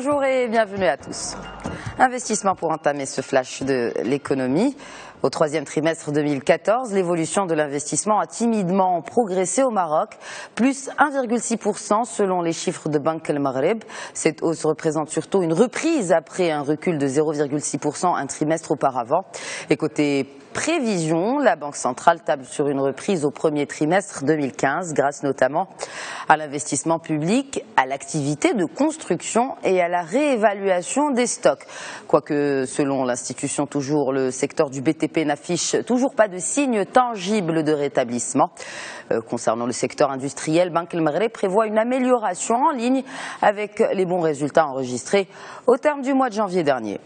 Bonjour et bienvenue à tous. Investissement pour entamer ce flash de l'économie. Au troisième trimestre 2014, l'évolution de l'investissement a timidement progressé au Maroc, plus 1,6% selon les chiffres de Banque El Maghreb. Cette hausse représente surtout une reprise après un recul de 0,6% un trimestre auparavant. Et côté prévision, la Banque centrale table sur une reprise au premier trimestre 2015 grâce notamment à l'investissement public, à l'activité de construction et à la réévaluation des stocks. Quoique selon l'institution toujours, le secteur du BTP n'affiche toujours pas de signes tangibles de rétablissement. Concernant le secteur industriel, Banque El Maghreb prévoit une amélioration en ligne avec les bons résultats enregistrés au terme du mois de janvier dernier.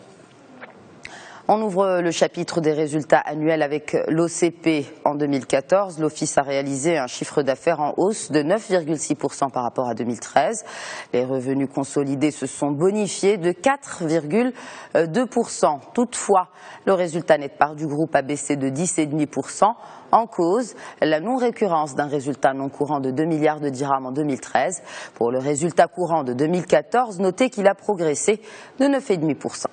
On ouvre le chapitre des résultats annuels avec l'OCP en 2014. L'Office a réalisé un chiffre d'affaires en hausse de 9,6% par rapport à 2013. Les revenus consolidés se sont bonifiés de 4,2%. Toutefois, le résultat net part du groupe a baissé de 10,5%. En cause, la non-récurrence d'un résultat non courant de 2 milliards de dirhams en 2013. Pour le résultat courant de 2014, notez qu'il a progressé de 9,5%.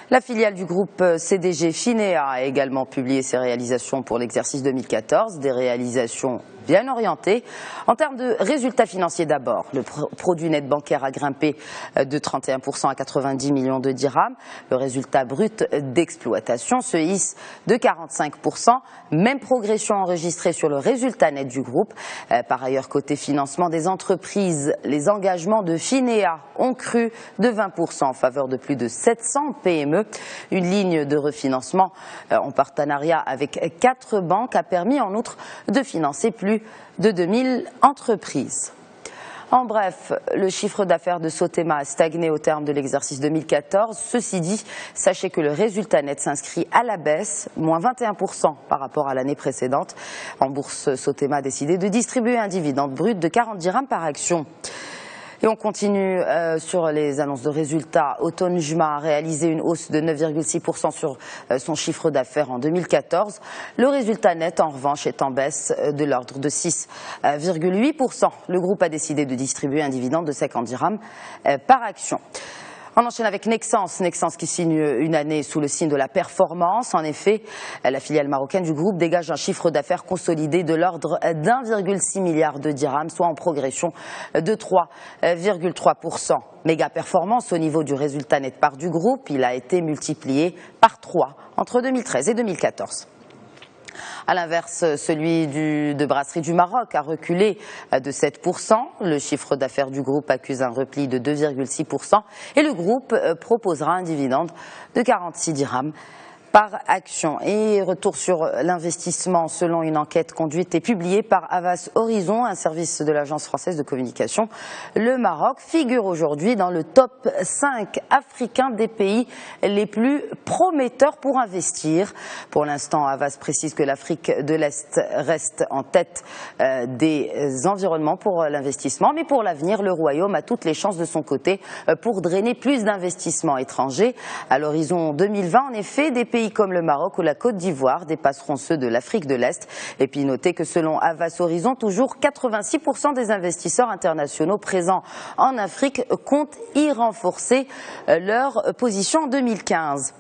La filiale du groupe CDG Finéa a également publié ses réalisations pour l'exercice 2014, des réalisations bien orientées. En termes de résultats financiers d'abord, le produit net bancaire a grimpé de 31% à 90 millions de dirhams. Le résultat brut d'exploitation se hisse de 45%. Même progression enregistrée sur le résultat net du groupe. Par ailleurs, côté financement des entreprises, les engagements de Finéa ont cru de 20% en faveur de plus de 700 PME. Une ligne de refinancement en partenariat avec 4 banques a permis en outre de financer plus de 2000 entreprises. En bref, le chiffre d'affaires de Sotema a stagné au terme de l'exercice 2014. Ceci dit, sachez que le résultat net s'inscrit à la baisse, moins 21% par rapport à l'année précédente. En bourse, Sotema a décidé de distribuer un dividende brut de 40 dirhams par action. Et on continue sur les annonces de résultats. Autonjma a réalisé une hausse de 9,6% sur son chiffre d'affaires en 2014. Le résultat net, en revanche, est en baisse de l'ordre de 6,8%. Le groupe a décidé de distribuer un dividende de 50 dirhams par action. On enchaîne avec Nexans qui signe une année sous le signe de la performance. En effet, la filiale marocaine du groupe dégage un chiffre d'affaires consolidé de l'ordre d'1,6 milliard de dirhams, soit en progression de 3,3%. Méga performance au niveau du résultat net part du groupe, il a été multiplié par 3 entre 2013 et 2014. A l'inverse, celui de Brasserie du Maroc a reculé de 7%. Le chiffre d'affaires du groupe accuse un repli de 2,6% et le groupe proposera un dividende de 46 dirhams par action. Et retour sur l'investissement selon une enquête conduite et publiée par Havas Horizon, un service de l'Agence française de communication. Le Maroc figure aujourd'hui dans le top 5 africain des pays les plus prometteurs pour investir. Pour l'instant, Havas précise que l'Afrique de l'Est reste en tête des environnements pour l'investissement. Mais pour l'avenir, le Royaume a toutes les chances de son côté pour drainer plus d'investissements étrangers. À l'horizon 2020, en effet, des pays comme le Maroc ou la Côte d'Ivoire dépasseront ceux de l'Afrique de l'Est. Et puis notez que selon Havas Horizon, toujours 86% des investisseurs internationaux présents en Afrique comptent y renforcer leur position en 2015.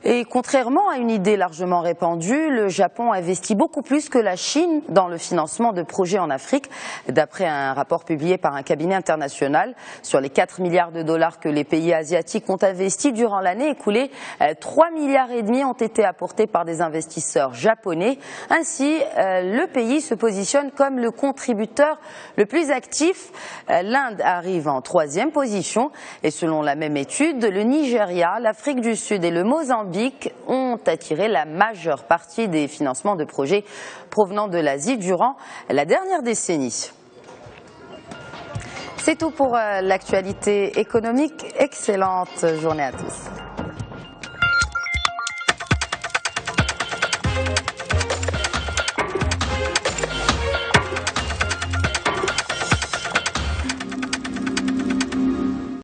Et contrairement à une idée largement répandue, le Japon investit beaucoup plus que la Chine dans le financement de projets en Afrique. D'après un rapport publié par un cabinet international, sur les 4 milliards de dollars que les pays asiatiques ont investis durant l'année écoulée, 3,5 milliards ont été apportés par des investisseurs japonais. Ainsi, le pays se positionne comme le contributeur le plus actif. L'Inde arrive en 3e position et selon la même étude, le Nigeria, l'Afrique du Sud et le Mozambique ont attiré la majeure partie des financements de projets provenant de l'Asie durant la dernière décennie. C'est tout pour l'actualité économique. Excellente journée à tous.